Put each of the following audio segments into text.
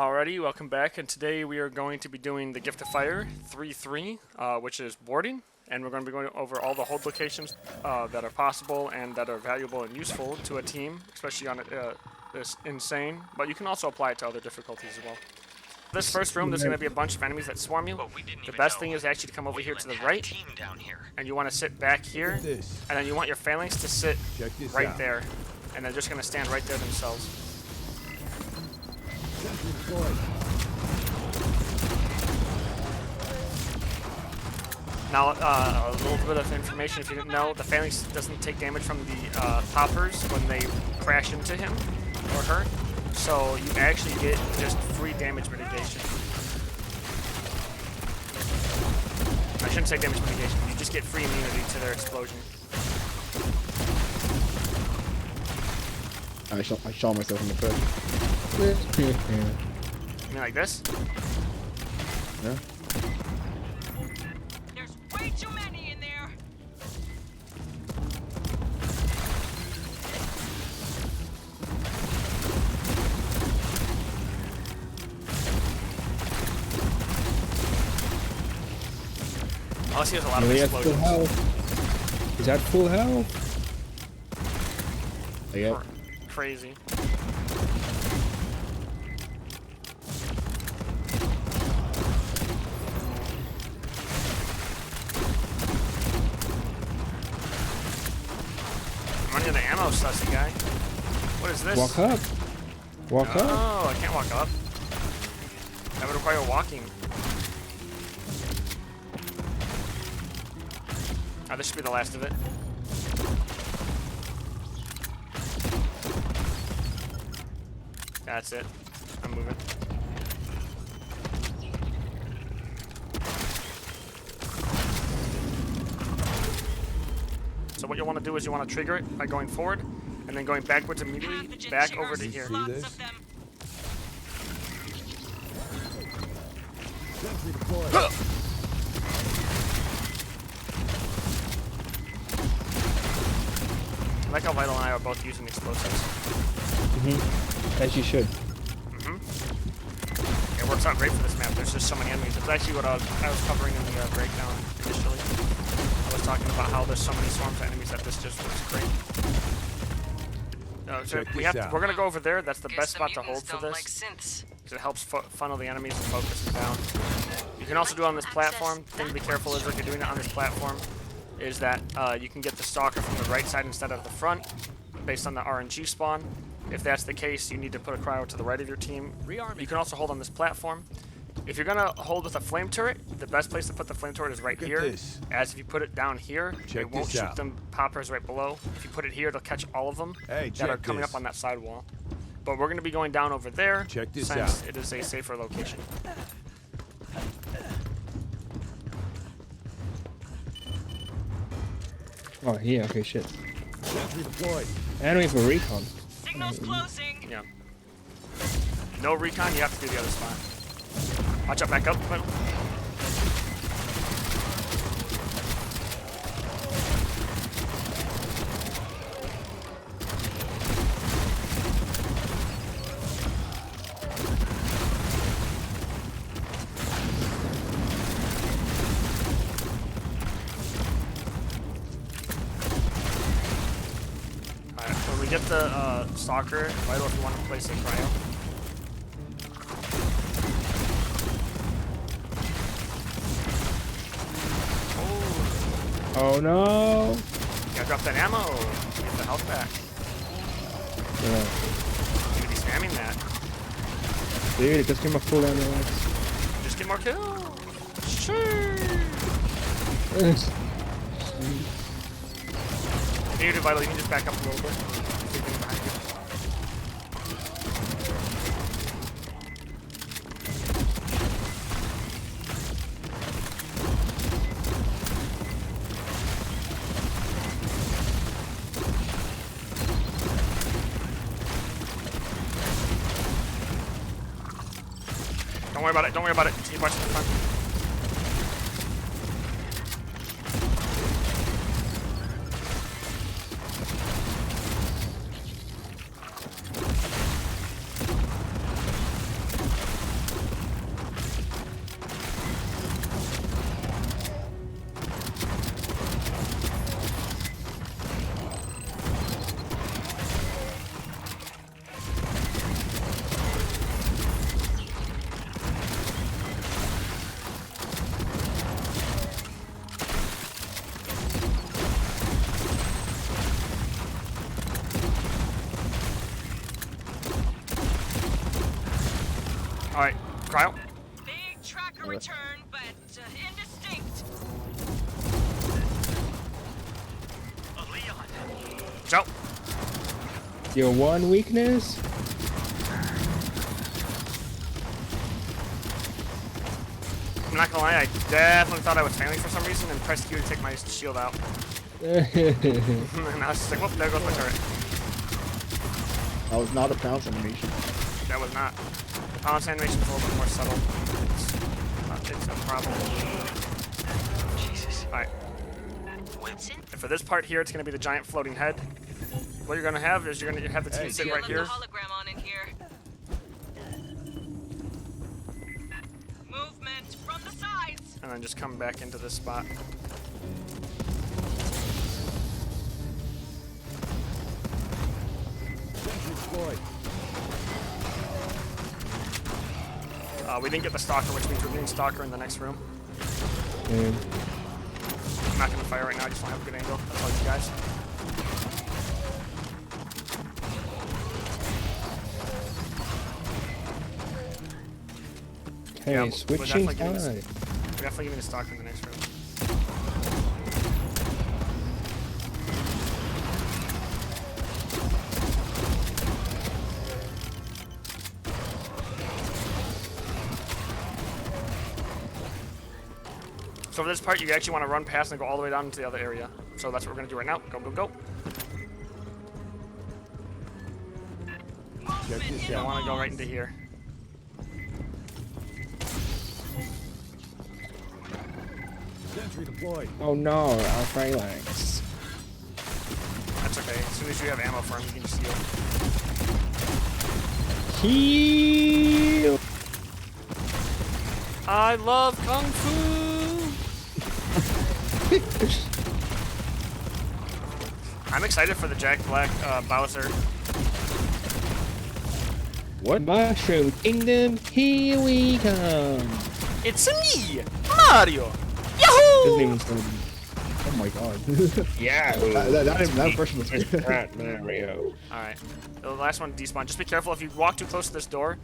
Alrighty, welcome back, and today we are going to be doing the Gift of Fire 3-3, which is boarding, and we're going to be going over all the hold locations that are possible and that are valuable and useful to a team, especially on this insane, but you can also apply it to other difficulties as well. This first room, there's going to be a bunch of enemies that swarm you. The best thing is actually to come over here to the right, and you want to sit back here, and then you want your phalanx to sit right there, and they're just going to stand right there themselves. Now, a little bit of information if you didn't know, the phalanx doesn't take damage from the poppers when they crash into him or her, so you actually get just free damage mitigation. I shouldn't say damage mitigation, you just get free immunity to their explosion. I shot myself in the foot. You mean like this? Yeah. There's way too many in there. Oh, he has a lot of explosions. He's at full health. Yeah. Crazy. I'm running out of ammo, sussy guy. What is this? Walk up. Walk up. Oh, I can't walk up. That would require walking. Oh, this should be the last of it. That's it. I'm moving. So what you want to do is you want to trigger it by going forward and then going backwards immediately back over to here. I like how Vital and I are both using explosives. As you should. It works out great for this map. There's just so many enemies. It's actually what I was covering in the breakdown initially. I was talking about how there's so many swarms of enemies that this just works great. So we're going to go over there. That's the best spot to hold for this. Like synths. Because it helps funnel the enemies and focus them down. You can also do it on this platform. The thing to be careful is if you're doing it on this platform is that you can get the stalker from the right side instead of the front based on the RNG spawn. If that's the case, you need to put a cryo to the right of your team. You can also hold on this platform. If you're going to hold with a flame turret, the best place to put the flame turret is right here. As if you put it down here, it won't shoot them poppers right below. If you put it here, it'll catch all of them that are coming up on that side wall. But we're going to be going down over there since it is a safer location. Oh, yeah, okay, shit. Enemy for recon. Signal's closing. Yeah. No recon, you have to do the other spot. Watch out, back up. When we get the stalker, Vital if you want to place a cryo. Oh no! You gotta drop that ammo. Get the health back. Yeah. You could be spamming that. Dude, it just came a full ammo. Just get more kills. Sure. If you do Vital, you can just back up a little bit. Keep behind you. Don't worry about it. Don't worry about it. Keep watching the front. Alright, cryo. Big tracker return, but indistinct. Jump. Your one weakness? I'm not gonna lie, I definitely thought I was failing for some reason and pressed Q to take my shield out. And I was just like, whoop, there goes my turret. That was not a bounce animation. That was not. The balance animation is a little bit more subtle. It's a problem. Jesus. Alright. And for this part here, it's going to be the giant floating head. What you're going to have is you're going to have the team sit right here. Hologram on in here. Movement from the sides. And then just come back into this spot. We didn't get the Stalker, which means we're getting Stalker in the next room. I'm not going to fire right now, I just don't have a good angle. That's all you guys. Hey, Yeah, switching we're side. definitely giving the Stalker in the next room. So for this part, you actually want to run past and go all the way down into the other area. So that's what we're going to do right now. Go, go, go. Yeah, I want to go right into here. Sentry deployed. Oh no, our phalanx. That's okay. As soon as you have ammo for him, you can just heal. Heal. I love Kung Fu! I'm excited for the Jack Black Bowser. What? Mushroom Kingdom, here we come. It's me, Mario! Yahoo! His name's gonna be. Oh my god. Yeah. that person was Mario. Alright, the last one despawn. Just be careful if you walk too close to this door.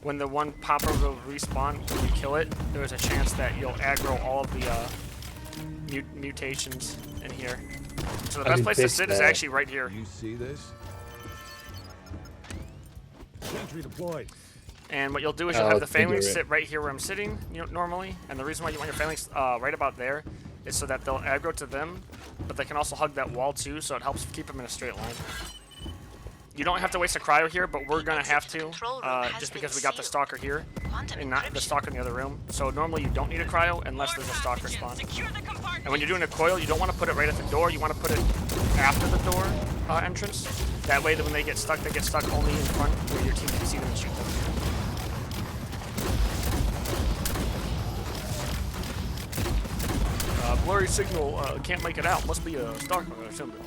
When the one popper will respawn, when you kill it, there's a chance that you'll aggro all of the mutations in here. So the best place to sit is actually right here. You see this? Sentry deployed. And what you'll do is you'll have the figure phalanx it. sit right here where I'm sitting, normally. And the reason why you want your phalanx right about there is so that they'll aggro to them, but they can also hug that wall too, so it helps keep them in a straight line. You don't have to waste a cryo here, but we're gonna have to, just because we got the Stalker here, and not the Stalker in the other room. So normally you don't need a cryo unless there's a Stalker spawn. And when you're doing a coil, you don't want to put it right at the door, you want to put it after the door entrance. That way that when they get stuck only in front where your team can see them and shoot them. Blurry signal, can't make it out, must be a Stalker or something.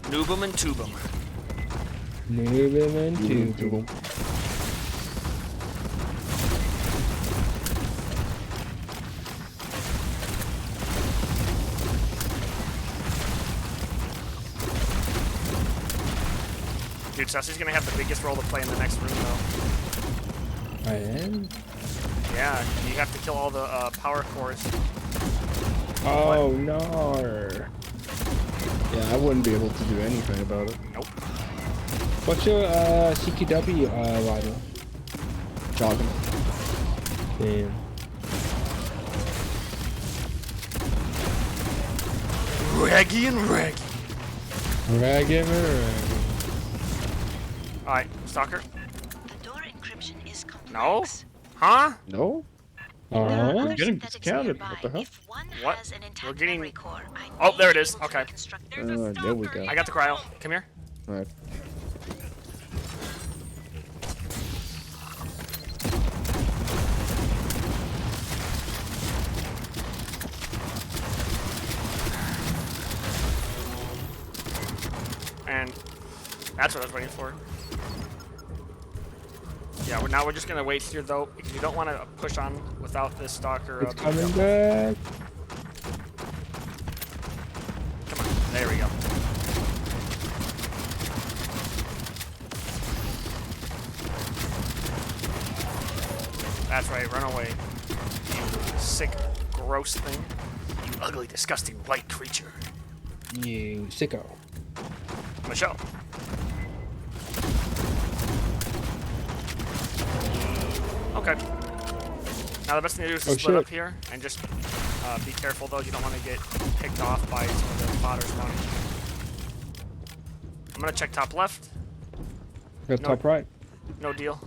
Noob 'em and tube 'em. Noob 'em and tube 'em. Dude, Sessy's gonna have the biggest role to play in the next room, though. I am? Yeah, you have to kill all the power cores. Oh no. Yeah, I wouldn't be able to do anything about it. Nope. What's your CQW rider? Jogging. Damn. Raggy and raggy. Raggy, raggy. Alright, Stalker. The door encryption is complex. No? Huh? No? There are other getting synthetics discounted. nearby. What the hell? If one What? has an intact We're getting- memory core, I Oh, may there it be is. able to Okay. reconstruct There's it. a There we stalker go. I got the cryo. Come here. Alright. And that's what I was waiting for. Yeah, now we're just gonna wait here though, because you don't want to push on without this Stalker. It's coming back. Come on, there we go. right, run away. You sick, gross thing. You ugly, disgusting white creature. You sicko. Michelle. Okay. Now the best thing to do is to split up here and just be careful though. You don't want to get picked off by some of the fodder spawning. I'm gonna check top left. Got top right. No deal.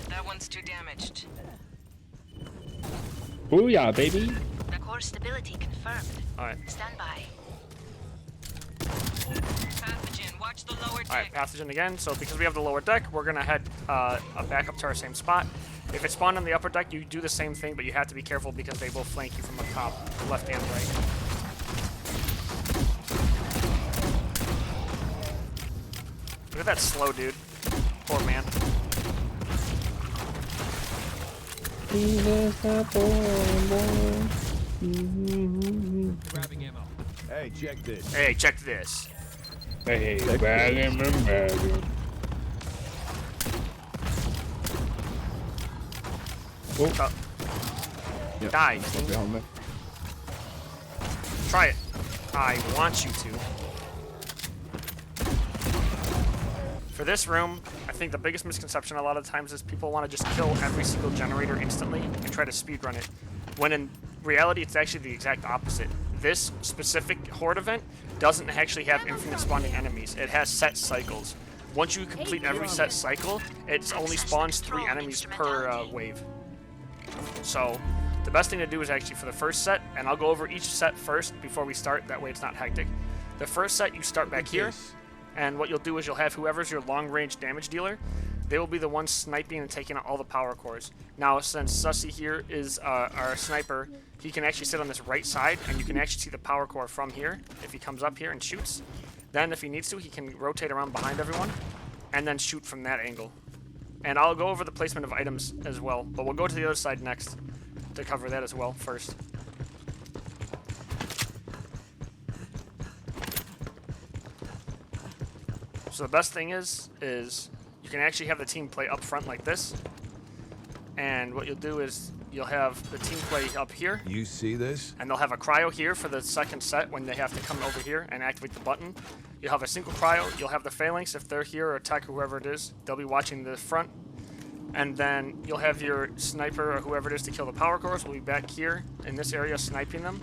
That one's too damaged. Booyah, baby. Core stability confirmed. All right. Stand by. Pathogen, watch the lower deck. All right, pathogen again. So because we have the lower deck, we're gonna head back up to our same spot. If it's spawned on the upper deck, you do the same thing, but you have to be careful because they will flank you from the top, left and right. Look at that slow dude. Poor man. Grabbing ammo. Hey, check this. Hey, check this. Hey, bag him and bag him. Oh. Yep. Die. Behind me. Try it. I want you to. For this room, I think the biggest misconception a lot of times is people want to just kill every single generator instantly and try to speedrun it. When in reality, it's actually the exact opposite. This specific Horde event doesn't actually have infinite spawning enemies. It has set cycles. Once you complete every set cycle, it only spawns 3 enemies per wave. So the best thing to do is actually for the first set, and I'll go over each set first before we start, that way it's not hectic. The first set, you start back here, and what you'll do is you'll have whoever's your long-range damage dealer, they will be the ones sniping and taking out all the power cores. Now, since Sussy here is our sniper, he can actually sit on this right side, and you can actually see the power core from here if he comes up here and shoots. Then, if he needs to, he can rotate around behind everyone and then shoot from that angle. And I'll go over the placement of items as well, but we'll go to the other side next to cover that as well first. So the best thing is you can actually have the team play up front like this. And what you'll do is you'll have the team play up here. You see this? And they'll have a cryo here for the second set when they have to come over here and activate the button. You'll have a single cryo. You'll have the phalanx if they're here, or tech, or whoever it is. They'll be watching the front. And then you'll have your sniper or whoever it is to kill the power cores. Will be back here in this area sniping them.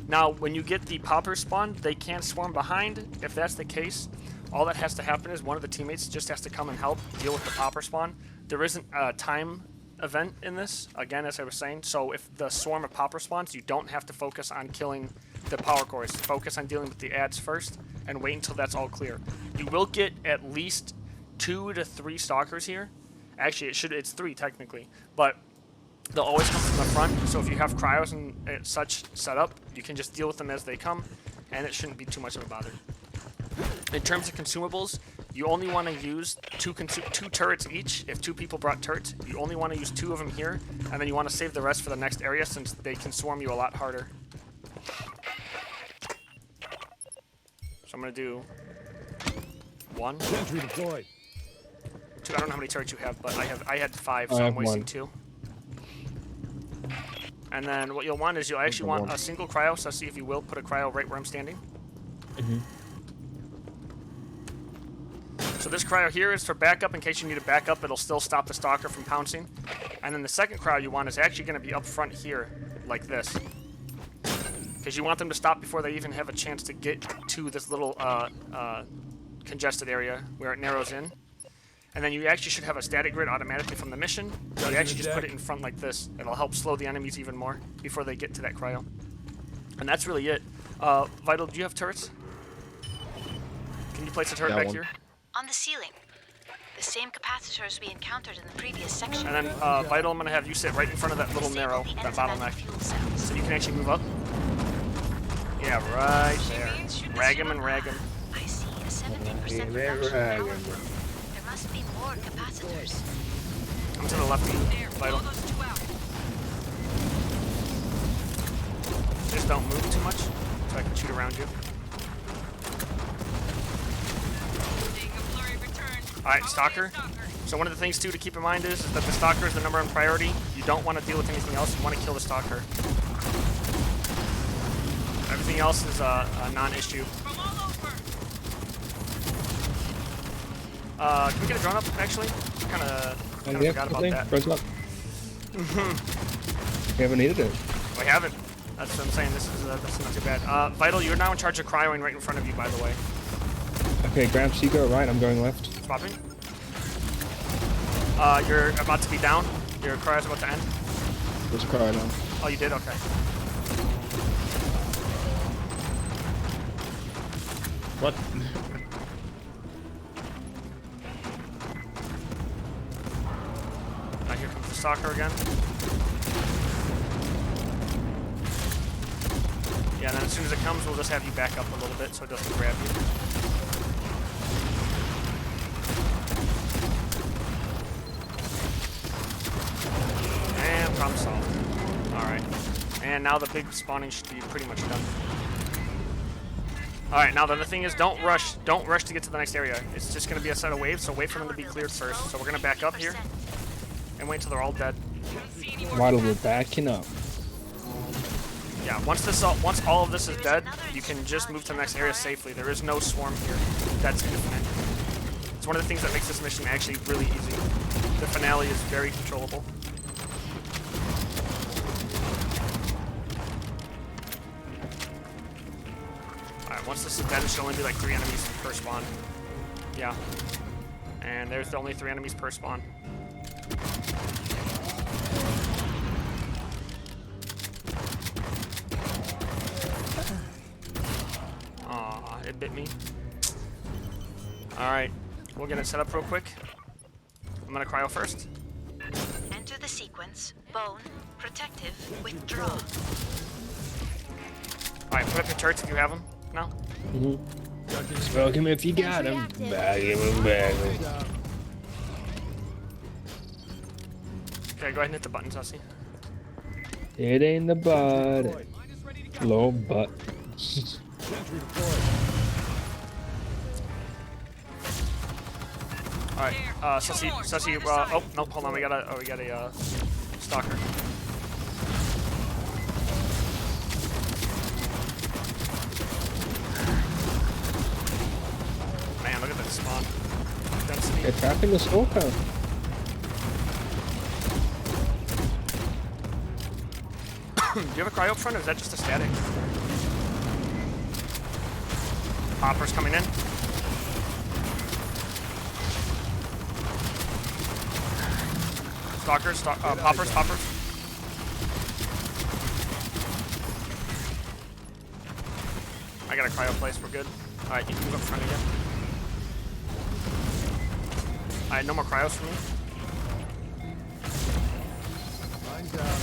Now, when you get the popper spawn, they can't swarm behind. If that's the case, all that has to happen is one of the teammates just has to come and help deal with the popper spawn. There isn't a time event in this, again, as I was saying. So if the swarm of popper spawns, you don't have to focus on killing the power cores. Focus on dealing with the ads first and wait until that's all clear. You will get at least 2 to 3 stalkers here. Actually, it's 3 technically, but they'll always come from the front. So if you have cryos and such set up, you can just deal with them as they come, and it shouldn't be too much of a bother. In terms of consumables, you only want to use 2 turrets each. If 2 people brought turrets, you only want to use 2 of them here, and then you want to save the rest for the next area since they can swarm you a lot harder. So I'm going to do 1. Sentry deployed. 2. I don't know how many turrets you have, but I had 5, so I I'm have wasting 1. 2. And then what you'll want is you'll actually want a single cryo. So see if you will put a cryo right where I'm standing. So this cryo here is for backup in case you need a backup. It'll still stop the stalker from pouncing. And then the second cryo you want is actually going to be up front here, like this. Because you want them to stop before they even have a chance to get to this little congested area where it narrows in. And then you actually should have a static grid automatically from the mission. So you actually just put it in front like this. It'll help slow the enemies even more before they get to that cryo. And that's really it. Vital, do you have turrets? Can you place a turret back here? On the ceiling. The same capacitors we encountered in the previous section. And then, Vital, I'm going to have you sit right in front of that little narrow, that bottleneck. So you can actually move up. Yeah, right there. Rag him and rag him. I see a 70% reduction. There must be more capacitors. I'm to the left, Vital. Just don't move too much, so I can shoot around you. Alright, Stalker. So one of the things too to keep in mind is that the stalker is the number one priority. You don't want to deal with anything else. You want to kill the stalker. Everything else is a non-issue. Can we get a drone up actually? Kind of forgot about that. Press up. We haven't needed it. We haven't. That's what I'm saying. This is not too bad. Vital, you're now in charge of cryoing right in front of you, by the way. Okay, Gramps, you go right. I'm going left. Swapping. You're about to be down. Your cryo's about to end. There's a car now. Oh, you did? Okay. What? Here comes the stalker again. Yeah, and then as soon as it comes, we'll just have you back up a little bit so it doesn't grab you. And problem solved. Alright. And now the big spawning should be pretty much done. Alright, now the other thing is don't rush to get to the next area. It's just going to be a set of waves, so wait for them to be cleared first. So we're going to back up here and wait until they're all dead. While we're backing up. Yeah, once all of this is dead, you can just move to the next area safely. There is no swarm here. That's infinite. It's one of the things that makes this mission actually really easy. The finale is very controllable. Alright, once this is dead, it should only be like 3 enemies per spawn. Yeah. And there's the only 3 enemies per spawn. Aw, it bit me. Alright, we'll get it set up real quick. I'm gonna cryo first. Enter the sequence. Bone. Protective. Withdraw. Alright, put up your turrets if you have them now. Smoke him if you got him. Bag him, bag him. Okay, go ahead and hit the button, Sussy. It ain't the butt. Low butt. Alright, Sussy, oh, no, hold on, we got a stalker. Man, look at that spawn. Density. They're trapping the stalker. Do you have a cryo up front, or is that just a static? Popper's coming in. Stalkers, poppers. I got a cryo place, we're good. Alright, you can move up front again. Alright, no more cryos for me. Mine's out.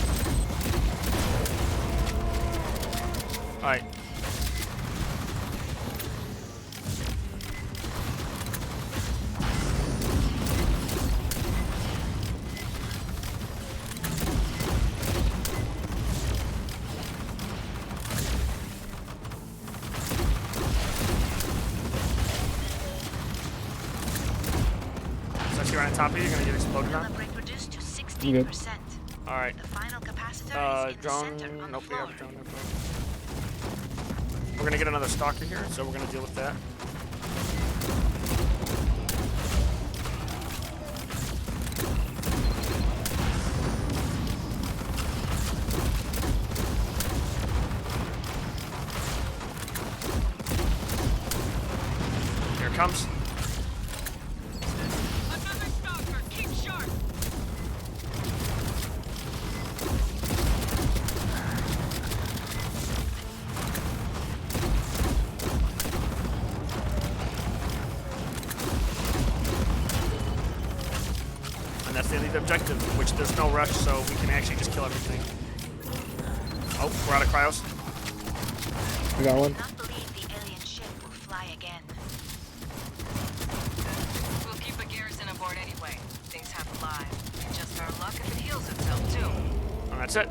Alright. So you're on top of you, you're gonna get exploded on. Reduced to 16%. Alright. The final capacitor is in Drone. the center on Nope, the we floor. have a drone. We're gonna get another stalker here, so we're gonna deal with that. Here it comes. Another stalker. Keep sharp. And that's the elite objective, which there's no rush, so we can actually just kill everything. Oh, we're out of cryos. I got one. I cannot believe the alien ship will fly again. We'll keep a garrison aboard anyway. Things happen live. It's just our luck if it heals itself too. And that's it.